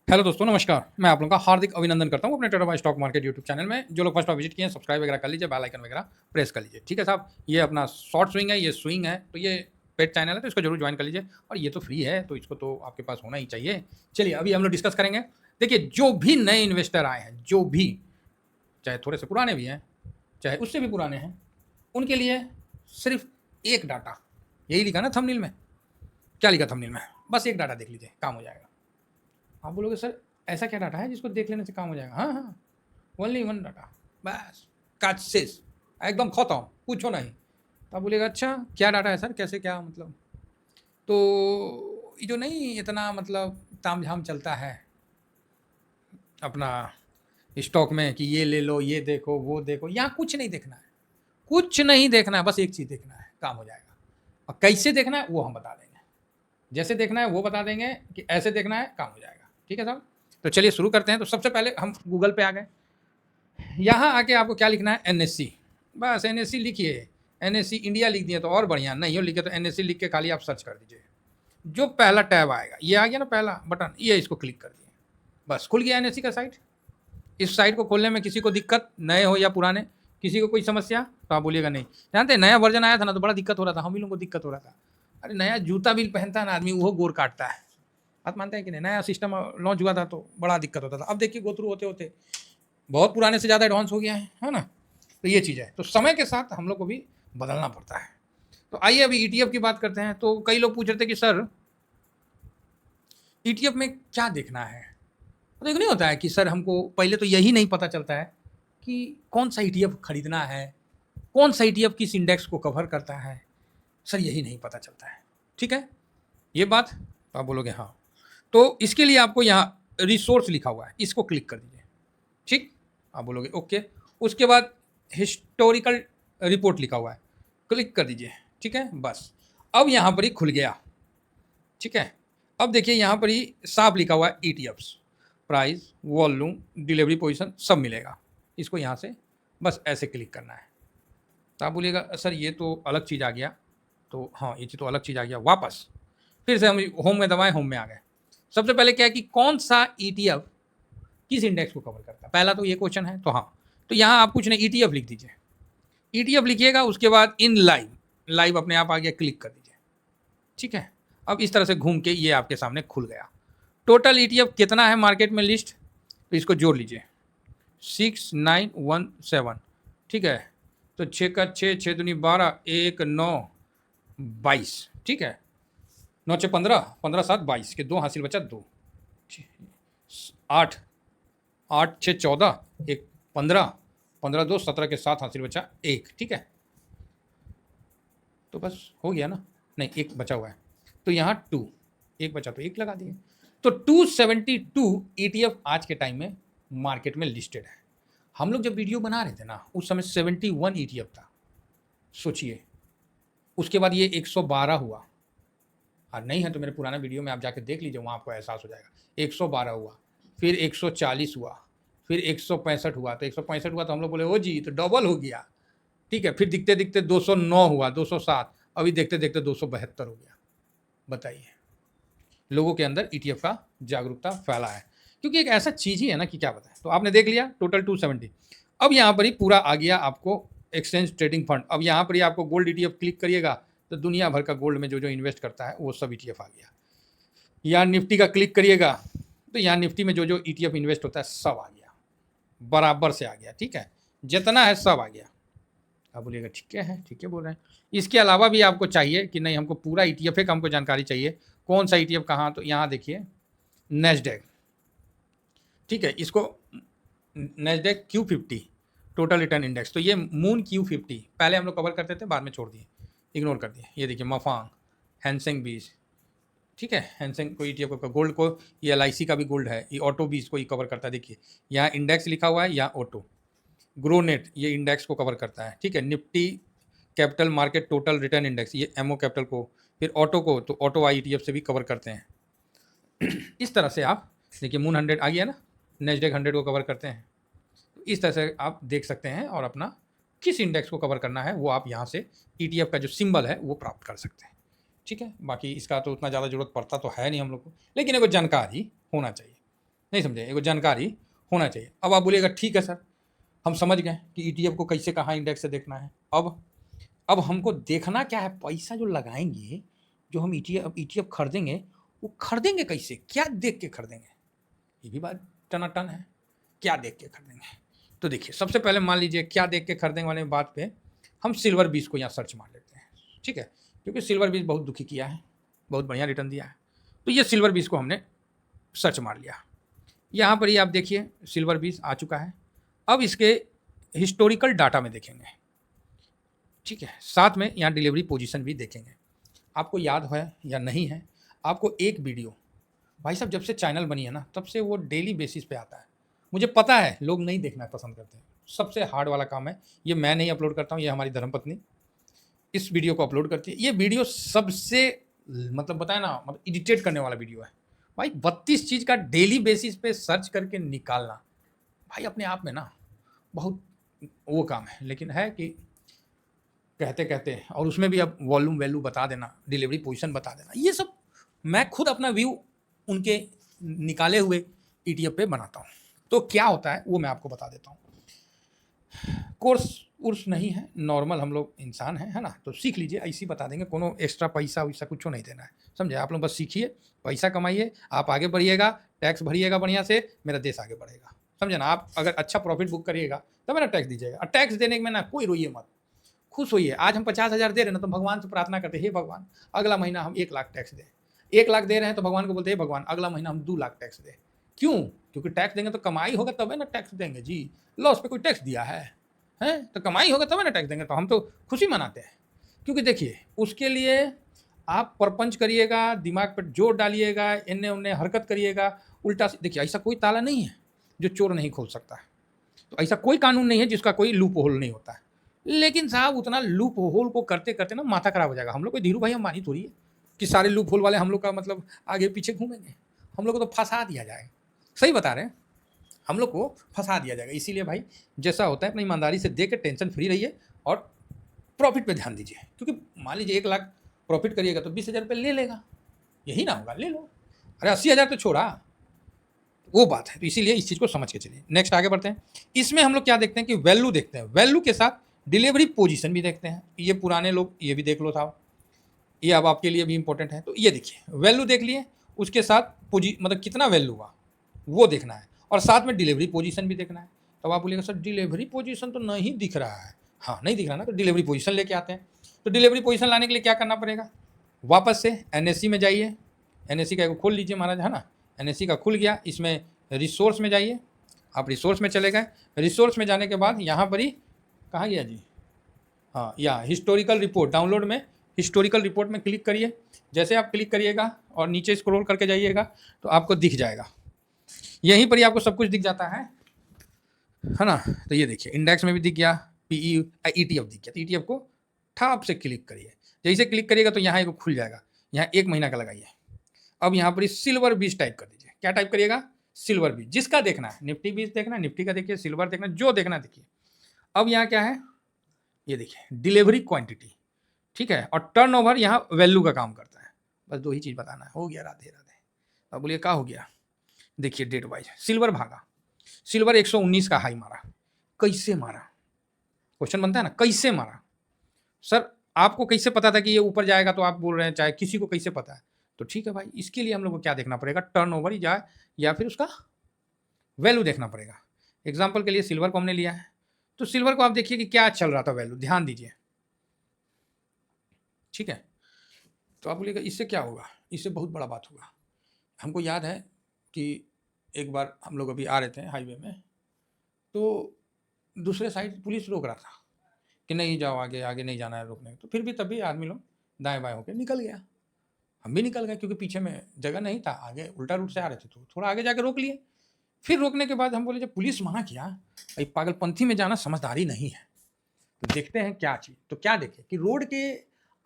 Hello दोस्तों, नमस्कार। मैं आप लोगों का हार्दिक अभिनंदन करता हूं अपने trader by stock market YouTube channel में। जो लोग फर्स्ट बार विजिट किए हैं, सब्सक्राइब वगैरह कर लीजिए, बेल आइकन वगैरह प्रेस कर लीजिए। ठीक है साहब, ये अपना शॉर्ट स्विंग है, ये स्विंग है, तो ये पेड चैनल है, तो इसको जरूर ज्वाइन कर लीजिए। और ये तो फ्री है, तो इसको तो आपके पास होना ही चाहिए। चलिए, अभी हम लोग डिस्कस करेंगे। देखिए, जो भी नए इन्वेस्टर आए हैं, जो भी, चाहे थोड़े से पुराने भी हैं, चाहे उससे भी पुराने हैं, उनके लिए सिर्फ एक डाटा, यही लिखा ना थंबनेल में। क्या लिखा थंबनेल में? बस एक डाटा देख लीजिए, काम हो जाएगा। आप बोलोगे सर ऐसा क्या डाटा है जिसको देख लेने से काम हो जाएगा? हाँ हाँ, ओनली वन डाटा, बस। काचिस, एकदम खत्म, पूछो नहीं। तो आप बोलेगा अच्छा क्या डाटा है सर, कैसे, क्या मतलब? तो ये जो नहीं इतना मतलब तामझाम चलता है अपना स्टॉक में कि ये ले लो, ये देखो, वो देखो, यहाँ कुछ नहीं देखना है, कुछ नहीं देखना है, बस एक चीज़ देखना है, काम हो जाएगा। और कैसे देखना है वो हम बता देंगे। जैसे देखना है वो बता देंगे कि ऐसे देखना है, काम हो जाएगा। ठीक है साहब, तो चलिए शुरू करते हैं। तो सबसे पहले हम गूगल पे आ गए। यहाँ आके आपको क्या लिखना है? एनएससी। बस एनएससी लिखिए। एनएससी इंडिया लिख दिए तो और बढ़िया, नहीं हो लिखे तो एनएससी लिख के खाली आप सर्च कर दीजिए। जो पहला टैब आएगा, ये आ गया ना पहला बटन, ये इसको क्लिक कर दिए, बस खुल गया एनएससी का साइट। इस साइट को खोलने में किसी को दिक्कत, नए हो या पुराने, किसी को कोई समस्या? तो आप बोलिएगा नहीं। जानते नया वर्जन आया था ना तो बड़ा दिक्कत हो रहा था, हम ही लोगों को दिक्कत हो रहा था। अरे नया जूता भी पहनता है ना आदमी, वो गोर काटता है। आप मानते हैं कि नहीं? नया सिस्टम लॉन्च हुआ था तो बड़ा दिक्कत होता था। अब देखिए गो थ्रू होते होते बहुत पुराने से ज़्यादा एडवांस हो गया है ना। तो ये चीज़ है, तो समय के साथ हम लोग को भी बदलना पड़ता है। तो आइए अभी ईटीएफ की बात करते हैं। तो कई लोग पूछ रहे थे कि सर ईटीएफ में क्या देखना है। तो एक नहीं होता है कि सर हमको पहले तो यही नहीं पता चलता है कि कौन सा ईटीएफ खरीदना है, कौन सा ईटीएफ किस इंडेक्स को कवर करता है, सर यही नहीं पता चलता है। ठीक है, ये बात तो आप बोलोगे हाँ। तो इसके लिए आपको यहाँ रिसोर्स लिखा हुआ है, इसको क्लिक कर दीजिए। ठीक, आप बोलोगे ओके। उसके बाद हिस्टोरिकल रिपोर्ट लिखा हुआ है, क्लिक कर दीजिए। ठीक है, बस अब यहाँ पर ही खुल गया। ठीक है, अब देखिए यहाँ पर ही साफ लिखा हुआ है ETFs, price, volume, delivery position सब मिलेगा। इसको यहाँ से बस ऐसे क्लिक करना है। तो आप बोलिएगा सर ये तो अलग चीज़ आ गया। तो हाँ, ये तो अलग चीज़ आ गया। वापस फिर से हम होम में दबाएं, होम में आ गए। सबसे पहले क्या है कि कौन सा ईटीएफ किस इंडेक्स को कवर करता है, पहला तो ये क्वेश्चन है। तो हाँ, तो यहाँ आप कुछ नहीं, ईटीएफ लिख दीजिए। ईटीएफ लिखिएगा, उसके बाद इन लाइव, लाइव अपने आप आ गया, क्लिक कर दीजिए। ठीक है, अब इस तरह से घूम के ये आपके सामने खुल गया। टोटल ईटीएफ कितना है मार्केट में लिस्ट, तो इसको जोड़ लीजिए 6917। ठीक है, तो 6 का 6, 6 दूनी 12, 1 9 22। ठीक है, 9 6 15, 15 7 22 के 2 हासिल बचा 2, 8 8 6 14, 1 15, 15 2 17 के 7 हासिल बचा 1। ठीक है, तो बस हो गया ना। नहीं, एक बचा हुआ है, तो यहाँ 2, एक बचा तो एक लगा दिए। तो 272 ईटीएफ आज के टाइम में मार्केट में लिस्टेड है। हम लोग जब वीडियो बना रहे थे ना, उस समय 71 ईटीएफ था, सोचिए। उसके बाद ये 112 हुआ, और नहीं है तो मेरे पुराना वीडियो में आप जाके देख लीजिए, वहाँ आपको एहसास हो जाएगा। 112 हुआ, फिर 140 हुआ, फिर 165 हुआ। तो 165 हुआ तो हम लोग बोले ओ जी, तो डबल हो गया। ठीक है, फिर दिखते दिखते 209 हुआ, 207, अभी देखते देखते 272 हो गया। बताइए, लोगों के अंदर ईटीएफ का जागरूकता फैला है, क्योंकि एक ऐसा चीज़ ही है ना कि क्या बताएं। तो आपने देख लिया टोटल 270। अब यहाँ पर ही पूरा आ गया आपको एक्सचेंज ट्रेडिंग फंड। अब यहाँ पर ही आपको गोल्ड ईटीएफ क्लिक करिएगा तो दुनिया भर का गोल्ड में जो जो इन्वेस्ट करता है वो सब ईटीएफ आ गया। यहाँ निफ्टी का क्लिक करिएगा तो यहाँ निफ्टी में जो जो ईटीएफ इन्वेस्ट होता है सब आ गया, बराबर से आ गया। ठीक है, जितना है सब आ गया। आप बोलिएगा ठीक है, ठीक है बोल रहे हैं। इसके अलावा भी आपको चाहिए कि नहीं, हमको पूरा ईटीएफ का हमको जानकारी चाहिए, कौन सा ईटीएफ कहाँ, तो यहाँ देखिए नेस्डेक। ठीक है, इसको Nasdaq Q50 total return index, तो ये मून Q50 पहले हम लोग कवर करते थे, बाद में छोड़ दिए, इग्नोर कर दिए। ये देखिए मफांग, हैंसेंग 20। ठीक है, हैंसेंग को ईटीएफ का गोल्ड को, ये LIC का भी गोल्ड है, ये ऑटो 20 को ही कवर करता है। देखिए यहाँ इंडेक्स लिखा हुआ है, यहाँ ऑटो। ग्रोनेट ये इंडेक्स को कवर करता है। ठीक है, Nifty capital market total return index, ये एमओ कैपिटल को, फिर ऑटो को तो ऑटो आई ईटीएफ से भी कवर करते हैं। इस तरह से आप देखिए मून 100 आ गया ना, नेस्डेक 100 को कवर करते हैं। तो इस तरह से आप देख सकते हैं, और अपना किस इंडेक्स को कवर करना है वो आप यहाँ से ईटीएफ का जो सिंबल है वो प्राप्त कर सकते हैं। ठीक है, बाकी इसका तो उतना ज़्यादा जरूरत पड़ता तो है नहीं हम लोग को, लेकिन एगो जानकारी होना चाहिए। नहीं समझे, एगो जानकारी होना चाहिए। अब आप बोलिएगा ठीक है सर, हम समझ गए कि ईटीएफ को कैसे कहाँ इंडेक्स से देखना है। अब हमको देखना क्या है, पैसा जो लगाएंगे, जो हम ईटीएफ खरीदेंगे, वो खरीदेंगे कैसे, क्या देख के खरीदेंगे, ये भी बात टनाटन है। क्या देख के खरीदेंगे, तो देखिए सबसे पहले मान लीजिए क्या देख के खरीदेंगे वाले बात पे हम सिल्वर बीज को यहाँ सर्च मार लेते हैं, ठीक है, क्योंकि सिल्वर बीज बहुत दुखी किया है, बहुत बढ़िया रिटर्न दिया है। तो ये सिल्वर बीज को हमने सर्च मार लिया। यहाँ पर ही आप देखिए सिल्वर बीज आ चुका है। अब इसके हिस्टोरिकल डाटा में देखेंगे, ठीक है, साथ में यहाँ डिलीवरी पोजीशन भी देखेंगे। आपको याद है या नहीं है, आपको एक वीडियो भाई साहब जब से चैनल बनी है ना तब से वो डेली बेसिस पे आता है। मुझे पता है लोग नहीं देखना पसंद करते हैं, सबसे हार्ड वाला काम है ये। मैं नहीं अपलोड करता हूँ, ये हमारी धर्मपत्नी इस वीडियो को अपलोड करती है। ये वीडियो सबसे मतलब बताए ना, मतलब इरिटेट करने वाला वीडियो है भाई। 32 चीज़ का डेली बेसिस पे सर्च करके निकालना भाई अपने आप में ना बहुत वो काम है, लेकिन है कि कहते कहते, और उसमें भी अब वॉल्यूम वैल्यू बता देना, डिलीवरी पोजीशन बता देना, ये सब मैं खुद अपना व्यू उनके निकाले हुए ईटीएफ पे बनाता हूँ। तो क्या होता है वो मैं आपको बता देता हूँ। कोर्स नहीं है, नॉर्मल हम लोग इंसान हैं, है ना, तो सीख लीजिए, ऐसी बता देंगे, कोनो एक्स्ट्रा पैसा वैसा कुछ नहीं देना है, समझे। आप लोग बस सीखिए, पैसा कमाइए, आप आगे बढ़िएगा, टैक्स भरिएगा बढ़िया से, मेरा देश आगे बढ़ेगा, समझे ना। आप अगर अच्छा प्रॉफिट बुक करिएगा तब मेरा टैक्स दीजिएगा। और टैक्स देने में ना कोई रोइए मत, खुश होइए। आज हम 50,000 दे रहे हैं ना तो भगवान से प्रार्थना करते, हे भगवान अगला महीना हम 1 लाख टैक्स दें। 1 लाख दे रहे हैं तो भगवान को बोलते हैं भगवान अगला महीना हम 2 लाख टैक्स दें। क्यों? क्योंकि टैक्स देंगे तो कमाई होगा तब है ना टैक्स देंगे जी। लॉस पे कोई टैक्स दिया है तो कमाई होगा तब है ना टैक्स देंगे। तो हम तो खुशी मनाते हैं, क्योंकि देखिए उसके लिए आप परपंच करिएगा, दिमाग पर जोर डालिएगा, इन्ने उन्ने हरकत करिएगा उल्टा। देखिए ऐसा कोई ताला नहीं है जो चोर नहीं खोल सकता है, तो ऐसा कोई कानून नहीं है जिसका कोई लूप होल नहीं होता है। लेकिन साहब उतना लूप होल को करते करते ना माथा खराब हो जाएगा। हम लोग कोई धीरू भाई अंबानी थोड़ी है कि सारे लूप होल वाले हम लोग का मतलब आगे पीछे घूमेंगे। हम लोग को तो फंसा दिया जाएगा, सही बता रहे हैं, हम लोग को फंसा दिया जाएगा। इसीलिए भाई जैसा होता है अपनी ईमानदारी से दे के टेंशन फ्री रहिए और प्रॉफिट पे ध्यान दीजिए। क्योंकि मान लीजिए 1 लाख प्रॉफिट करिएगा तो 20,000 रुपये ले लेगा, यही ना होगा, ले लो। अरे 80,000 तो छोड़ा, वो बात है। तो इसीलिए इस चीज़ को समझ के चलिए। नेक्स्ट आगे बढ़ते हैं। इसमें हम लोग क्या देखते हैं कि वैल्यू देखते हैं, वैल्यू के साथ डिलीवरी पोजीशन भी देखते हैं। ये पुराने लोग ये भी देख लो साहब, ये अब आपके लिए भी इंपॉर्टेंट है। तो ये देखिए वैल्यू देख लिए, उसके साथ मतलब कितना वैल्यू हुआ वो देखना है, और साथ में डिलीवरी पोजीशन भी देखना है। तब आप बोलिएगा सर डिलीवरी पोजीशन तो नहीं दिख रहा है। हाँ नहीं दिख रहा ना, तो डिलीवरी पोजीशन लेके आते हैं। तो डिलीवरी पोजीशन लाने के लिए क्या करना पड़ेगा, वापस से एनएससी में जाइए। एनएससी का खोल लीजिए महाराज, है ना, एनएससी का खुल गया। इसमें रिसोर्स में जाइए, आप रिसोर्स में चले गए। रिसोर्स में जाने के बाद यहाँ पर ही कहाँ गया जी, हाँ या हिस्टोरिकल रिपोर्ट, डाउनलोड में हिस्टोरिकल रिपोर्ट में क्लिक करिए। जैसे आप क्लिक करिएगा और नीचे स्क्रॉल करके जाइएगा तो आपको दिख जाएगा, यहीं पर ही आपको सब कुछ दिख जाता है ना। तो ये देखिए इंडेक्स में भी दिख गया, पीई ईटीएफ दिख गया। तो ईटीएफ को ठाप से क्लिक करिए। जैसे क्लिक करिएगा तो यहाँ एक खुल जाएगा, यहाँ 1 महीना का लगाइए। अब यहाँ पर सिल्वर बीज टाइप कर दीजिए। क्या टाइप करिएगा, सिल्वर बीज, जिसका देखना है। निफ्टी बीज देखना है, निफ्टी का देखिए, सिल्वर देखना, जो देखना है देखिए। अब यहाँ क्या है, ये देखिए डिलीवरी क्वांटिटी, ठीक है, और टर्नओवर यहाँ वैल्यू का काम करता है। बस 2 ही चीज़ बताना है, हो गया, राधे राधे। अब बोलिए क्या हो गया, देखिए डेट वाइज सिल्वर भागा, सिल्वर 119 का हाई मारा। कैसे मारा, क्वेश्चन बनता है ना, कैसे मारा सर, आपको कैसे पता था कि ये ऊपर जाएगा, तो आप बोल रहे हैं चाहे किसी को कैसे पता है। तो ठीक है भाई, इसके लिए हम लोग को क्या देखना पड़ेगा, टर्नओवर या फिर उसका वैल्यू देखना पड़ेगा। एग्जाम्पल के लिए सिल्वर को हमने लिया है, तो सिल्वर को आप देखिए कि क्या चल रहा था वैल्यू, ध्यान दीजिए, ठीक है। तो आप बोलिएगा इससे क्या होगा, इससे बहुत बड़ा बात होगा। हमको याद है कि एक बार हम लोग अभी आ रहे थे हाईवे में, तो दूसरे साइड पुलिस रोक रहा था कि नहीं जाओ आगे, आगे नहीं जाना है रोकने। तो फिर भी तभी आदमी लोग दाएं बाएं होकर निकल गया, हम भी निकल गए, क्योंकि पीछे में जगह नहीं था, आगे उल्टा रूट से आ रहे थे तो थोड़ा आगे जाके रोक लिए। फिर रोकने के बाद हम बोले जब पुलिस मना किया, भाई पागलपंथी में जाना समझदारी नहीं है, तो देखते हैं क्या चीज़। तो क्या देखे कि रोड के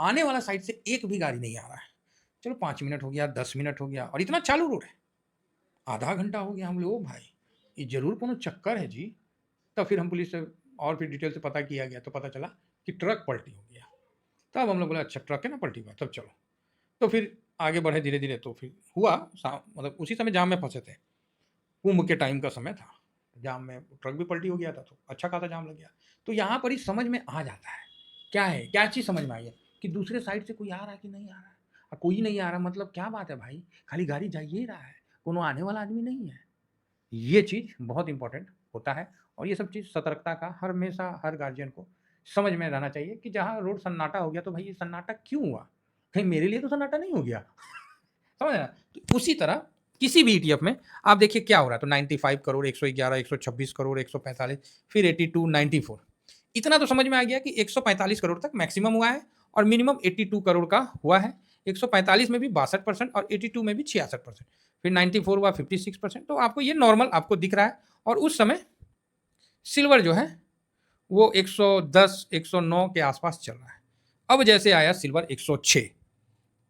आने वाला साइड से एक भी गाड़ी नहीं आ रहा है। चलो 5 मिनट हो गया, 10 मिनट हो गया, और इतना चालू रोड है, आधा घंटा हो गया। हम लोग ओ भाई ये जरूर कोनो चक्कर है जी। तब फिर हम पुलिस से और फिर डिटेल से पता किया गया, तो पता चला कि ट्रक पलटी हो गया। तब हम लोग बोले अच्छा ट्रक है ना पलटी हुआ, तब चलो। तो फिर आगे बढ़े धीरे धीरे, तो फिर हुआ मतलब उसी समय जाम में फंसे थे। कुंभ के टाइम का समय था, जाम में ट्रक भी पलटी हो गया था, तो अच्छा खासा जाम लग गया। तो यहाँ पर ही समझ में आ जाता है क्या है, क्या चीज़ समझ में आई है कि दूसरे साइड से कोई आ रहा है कि नहीं आ रहा है। कोई नहीं आ रहा मतलब क्या बात है भाई, खाली गाड़ी जा ही रहा है, कोनो आने वाला आदमी नहीं है। ये चीज़ बहुत इंपॉर्टेंट होता है और ये सब चीज़ सतर्कता का हमेशा हर गार्जियन को समझ में रहना चाहिए कि जहाँ रोड सन्नाटा हो गया तो भाई ये सन्नाटा क्यों हुआ, कहीं मेरे लिए तो सन्नाटा नहीं हो गया। समझ रहे हैं? तो उसी तरह किसी भी ईटीएफ में आप देखिए क्या हो रहा है, तो 95 करोड़, 111, 126 करोड़, 145, फिर 82, 94, इतना तो समझ में आ गया कि 145 करोड़ तक मैक्सिमम हुआ है और मिनिमम 82 करोड़ का हुआ है। 145 में भी 62% और 82 में भी 66%, फिर 94 हुआ 56%। तो आपको ये नॉर्मल आपको दिख रहा है। और उस समय सिल्वर जो है वो 110, 109 के आसपास चल रहा है। अब जैसे आया सिल्वर 106,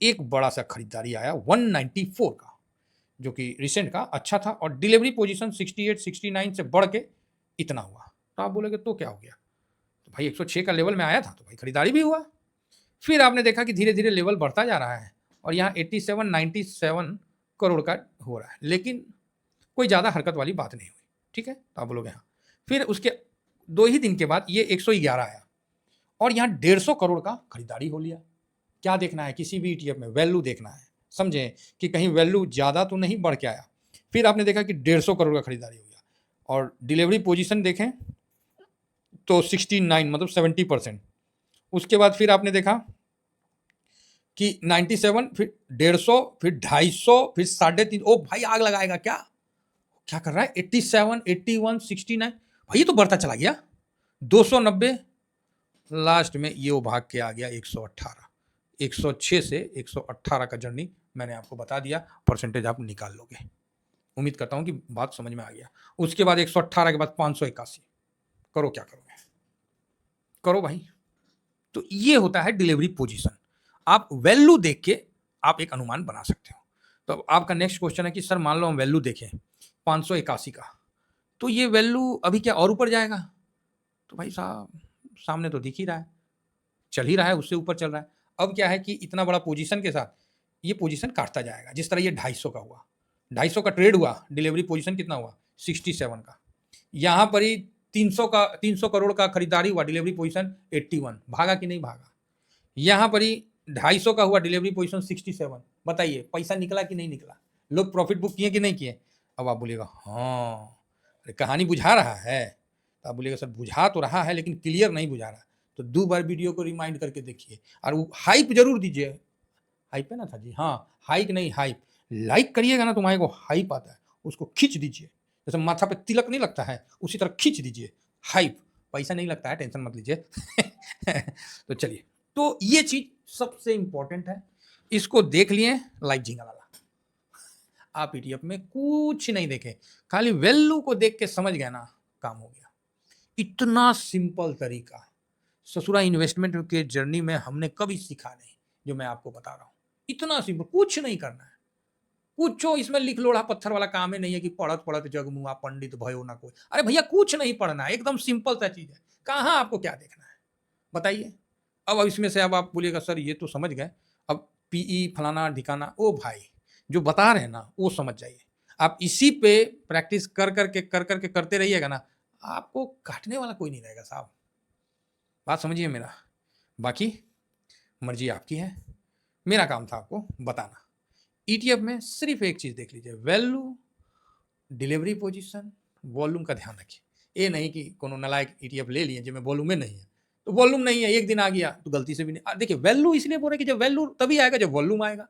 एक बड़ा सा खरीदारी आया 194 का, जो कि रिसेंट का अच्छा था और डिलीवरी पोजीशन 68, 69 से बढ़ के इतना हुआ। तो आप बोलोगे तो क्या हो गया, तो भाई 106 का लेवल में आया था तो भाई खरीदारी भी हुआ। फिर आपने देखा कि धीरे धीरे लेवल बढ़ता जा रहा है और यहाँ 87, 97 करोड़ का हो रहा है, लेकिन कोई ज़्यादा हरकत वाली बात नहीं हुई। ठीक है, तो आप बोलोगे हाँ। फिर उसके 2 ही दिन के बाद ये 111 आया और यहाँ 150 करोड़ का खरीदारी हो लिया। क्या देखना है किसी भी ईटीएफ में, वैल्यू देखना है, समझे कि कहीं वैल्यू ज़्यादा तो नहीं बढ़ के आया। फिर आपने देखा कि 150 करोड़ का खरीदारी हो गया और डिलीवरी पोजीशन देखें तो 69 मतलब 70%। उसके बाद फिर आपने देखा कि 97, फिर 150, फिर 250, फिर 3.5। ओ भाई आग लगाएगा क्या, क्या कर रहा है, 87, 81, 69, भाई ये तो बढ़ता चला गया 290, लास्ट में ये भाग के आ गया 118। 106 से 118 का जर्नी मैंने आपको बता दिया, परसेंटेज आप निकाल लोगे। उम्मीद करता हूँ कि बात समझ में आ गया। उसके बाद 118 के बाद 581, करो क्या करोगे, करो भाई। तो ये होता है डिलीवरी पोजीशन। आप वैल्यू देख के आप एक अनुमान बना सकते हो। तो आपका नेक्स्ट क्वेश्चन है कि सर मान लो हम वैल्यू देखें 581 का, तो ये वैल्यू अभी क्या और ऊपर जाएगा, तो भाई साहब सामने तो दिख ही रहा है, चल ही रहा है, उससे ऊपर चल रहा है। अब क्या है कि इतना बड़ा पोजीशन के साथ ये पोजीशन काटता जाएगा। जिस तरह ये 250 का हुआ, 250 का ट्रेड हुआ, डिलीवरी पोजीशन कितना हुआ 67 का। यहाँ पर ही 300 करोड़ का खरीदारी हुआ, डिलीवरी पोजीशन 81, भागा कि नहीं भागा। यहाँ पर ही 250 का हुआ, डिलीवरी पोजीशन 67, बताइए पैसा निकला कि नहीं निकला, लोग प्रॉफिट बुक किए कि नहीं किए। अब आप बोलिएगा हाँ कहानी बुझा रहा है, तो आप बोलिएगा सर बुझा तो रहा है लेकिन क्लियर नहीं बुझा रहा। तो 2 बार वीडियो को रिमाइंड करके देखिए और वो हाइप जरूर दीजिए। हाइप है ना था जी, हाँ हाइक नहीं हाइप, लाइक करिएगा ना तुम्हारे को हाइप आता है, उसको खींच दीजिए। जैसे माथा पे तिलक नहीं लगता है उसी तरह खींच दीजिए हाइप, पैसा नहीं लगता है, टेंशन मत लीजिए। तो चलिए, तो ये चीज सबसे इंपॉर्टेंट है, इसको देख लिए लाइक झिंगा लाला। आप ईटीएफ में कुछ नहीं देखे, खाली वैल्यू को देख के समझ गए ना, काम हो गया। इतना सिंपल तरीका ससुरा इन्वेस्टमेंट के जर्नी में हमने कभी सीखा नहीं, जो मैं आपको बता रहा हूँ। इतना सिंपल, कुछ नहीं करना है, कुछ इसमें लिख लोढ़ा पत्थर वाला काम ही नहीं है कि पढ़त पढ़त जग मुआ पंडित भयो ना कोई। अरे भैया कुछ नहीं पढ़ना है, एकदम सिंपल सा चीज है। कहाँ आपको क्या देखना है बताइए। अब इसमें से अब आप बोलिएगा सर ये तो समझ गए, अब पीई फलाना ठिकाना, ओ भाई जो बता रहे हैं ना वो समझ जाइए। आप इसी पे प्रैक्टिस कर करके करते रहिएगा ना, आपको काटने वाला कोई नहीं रहेगा साहब। बात समझिए मेरा, बाकी मर्जी आपकी है, मेरा काम था आपको बताना। ईटीएफ में सिर्फ एक चीज देख लीजिए, वैल्यू, डिलीवरी पोजीशन, वॉल्यूम का ध्यान रखिए। ये नहीं कि कोनो नलायक ईटीएफ ले लिए जिसमें वॉल्यूम में नहीं है, तो वॉल्यूम नहीं है एक दिन आ गया तो गलती से भी नहीं। देखिए वैल्यू इसलिए बोल रहे कि जब वैल्यू तभी आएगा जब वॉल्यूम आएगा।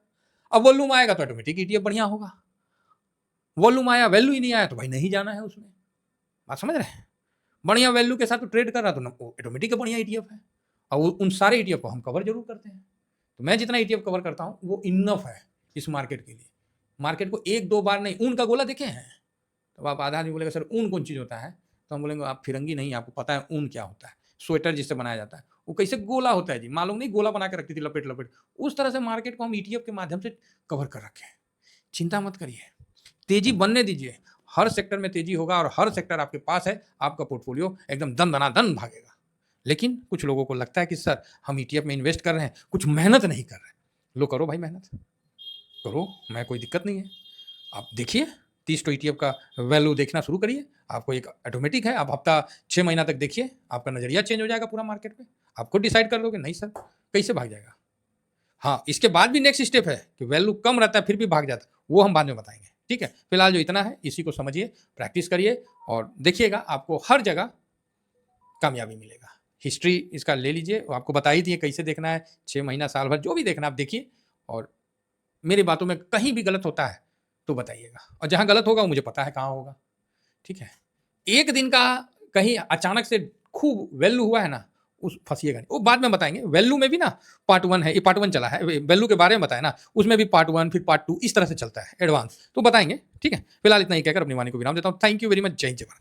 अब वॉल्यूम आएगा तो ऑटोमेटिक ईटीएफ बढ़िया होगा, वॉल्यूम आया वैल्यू ही नहीं आया तो भाई नहीं जाना है उसमें। बात समझ रहे हैं, बढ़िया वैल्यू के साथ तो ट्रेड कर रहा तो ऑटोमेटिक बढ़िया ईटीएफ है। और उन सारे ईटीएफ को हम कवर जरूर करते हैं। तो मैं जितना ईटीएफ कवर करता हूँ वो इनफ है इस मार्केट के लिए। मार्केट को 1-2 बार नहीं, ऊन का गोला देखे हैं, तो आप आधा आदमी बोलेगा सर ऊन कौन चीज़ होता है, तो हम बोलेंगे आप फिरंगी नहीं, आपको पता है ऊन क्या होता है, स्वेटर जिससे बनाया जाता है वो कैसे गोला होता है जी, मालूम नहीं, गोला बना के रखती थी लपेट लपेट, उस तरह से मार्केट को हम ईटीएफ के माध्यम से कवर कर रखे हैं। चिंता मत करिए, तेजी बनने दीजिए, हर सेक्टर में तेजी होगा और हर सेक्टर आपके पास है, आपका पोर्टफोलियो एकदम दन दनादन भागेगा। लेकिन कुछ लोगों को लगता है कि सर हम ईटीएफ में इन्वेस्ट कर रहे हैं, कुछ मेहनत नहीं कर रहे हैं। लो करो भाई मेहनत करो, मैं कोई दिक्कत नहीं है, आप देखिए 30 तो ETF का वैल्यू देखना शुरू करिए। आपको एक ऑटोमेटिक है, आप हफ्ता 6 महीना तक देखिए, आपका नज़रिया चेंज हो जाएगा पूरा मार्केट में। आप खुद डिसाइड कर लोगे नहीं सर कैसे भाग जाएगा। हाँ, इसके बाद भी नेक्स्ट स्टेप है कि वैल्यू कम रहता है फिर भी भाग जाता है, वो हम बाद में बताएंगे। ठीक है, फिलहाल जो इतना है इसी को समझिए, प्रैक्टिस करिए और देखिएगा आपको हर जगह कामयाबी मिलेगा। हिस्ट्री इसका ले लीजिए, वो आपको बता ही दिए कैसे देखना है, 6 महीना साल भर जो भी देखना आप देखिए, और मेरी बातों में कहीं भी गलत होता है तो बताइएगा, और जहाँ गलत होगा वो मुझे पता है कहाँ होगा। ठीक है, एक दिन का कहीं अचानक से खूब वैल्यू हुआ है ना, उस फंसिएगा नहीं, वो बाद में बताएंगे। वैल्यू में भी ना पार्ट 1 है, ये पार्ट 1 चला है, वैल्यू के बारे में बताया ना, उसमें भी पार्ट 1 फिर पार्ट 2 इस तरह से चलता है एडवांस, तो बताएंगे। ठीक है, फिलहाल इतना ही कहकर अपनी वाणी को विराम देता हूँ। थैंक यू वेरी मच, जय हिंद जय भारत।